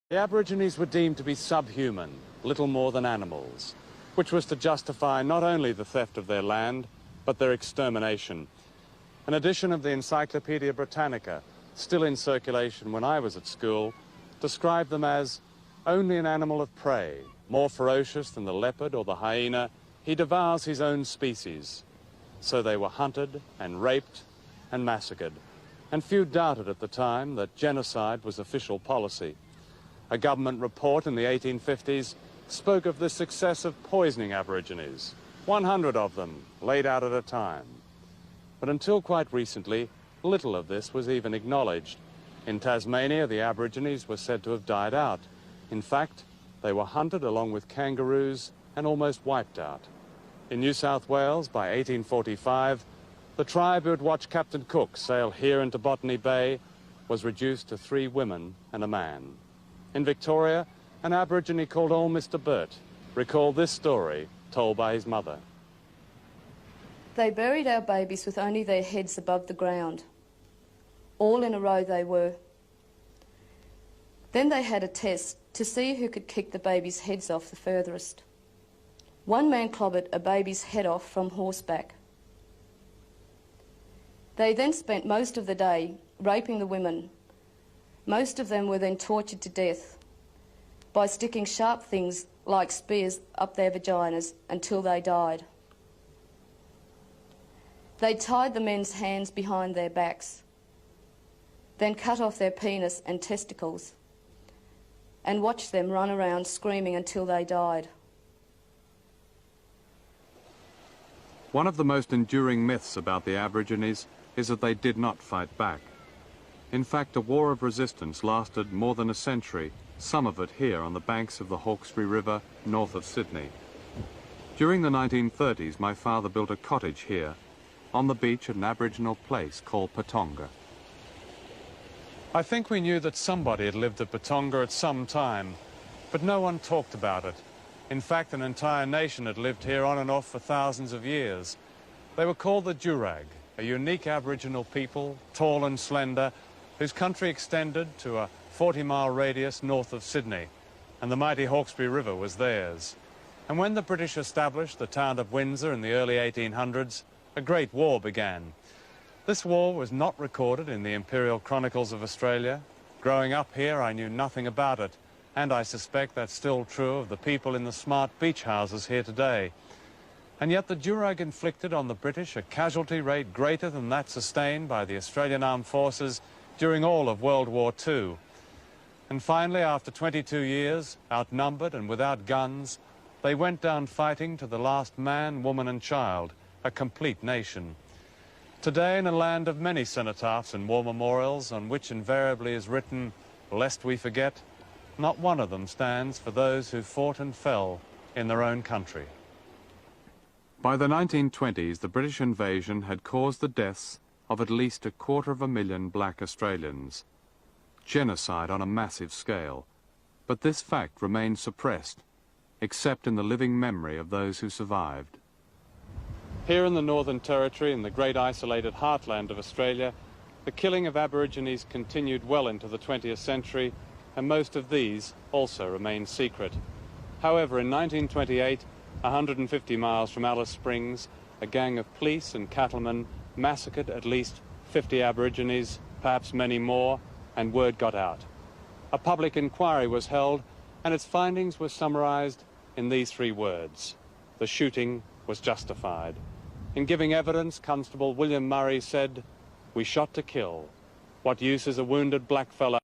The Aborigines were deemed to be subhuman, little more than animals, which was to justify not only the theft of their land, but their extermination. An edition of the Encyclopedia Britannica, still in circulation when I was at school, described them as only an animal of prey, more ferocious than the leopard or the hyena. He devours his own species. So they were hunted and raped and massacred. And few doubted at the time that genocide was official policy. A government report in the 1850s spoke of the success of poisoning Aborigines, 100 of them laid out at a time. But until quite recently, little of this was even acknowledged. In Tasmania, the Aborigines were said to have died out. In fact, they were hunted along with kangaroos and almost wiped out. In New South Wales, by 1845, the tribe who had watched Captain Cook sail here into Botany Bay was reduced to 3 women and a man. In Victoria, an Aborigine called Old Mr. Burt recalled this story told by his mother. They buried our babies with only their heads above the ground. All in a row they were. Then they had a test to see who could kick the babies' heads off the furthest. One man clobbered a baby's head off from horseback. They then spent most of the day raping the women. Most of them were then tortured to death by sticking sharp things like spears up their vaginas until they died. They tied the men's hands behind their backs, then cut off their penis and testicles, and watched them run around screaming until they died. One of the most enduring myths about the Aborigines is that they did not fight back. In fact, a war of resistance lasted more than a century, some of it here on the banks of the Hawkesbury River, north of Sydney. During the 1930s, my father built a cottage here, on the beach at an Aboriginal place called Patonga. I think we knew that somebody had lived at Patonga at some time, but no one talked about it. In fact, an entire nation had lived here on and off for thousands of years. They were called the Jurag, a unique Aboriginal people, tall and slender, whose country extended to a 40-mile radius north of Sydney, and the mighty Hawkesbury River was theirs. And when the British established the town of Windsor in the early 1800s, a great war began. This war was not recorded in the Imperial Chronicles of Australia. Growing up here, I knew nothing about it, and I suspect that's still true of the people in the smart beach houses here today. And yet the Jurag inflicted on the British a casualty rate greater than that sustained by the Australian Armed Forces during all of World War II. And finally, after 22 years, outnumbered and without guns, they went down fighting to the last man, woman and child, a complete nation. Today, in a land of many cenotaphs and war memorials on which invariably is written, "Lest we forget," not one of them stands for those who fought and fell in their own country. By the 1920s, the British invasion had caused the deaths of at least 250,000 black Australians. Genocide on a massive scale. But this fact remained suppressed, except in the living memory of those who survived. Here in the Northern Territory, in the great isolated heartland of Australia, the killing of Aborigines continued well into the 20th century, and most of these also remained secret. However, in 1928, 150 miles from Alice Springs, a gang of police and cattlemen massacred at least 50 Aborigines, perhaps many more, and word got out. A public inquiry was held, and its findings were summarized in these 3 words: the shooting was justified. In giving evidence, Constable William Murray said, "We shot to kill. What use is a wounded blackfellow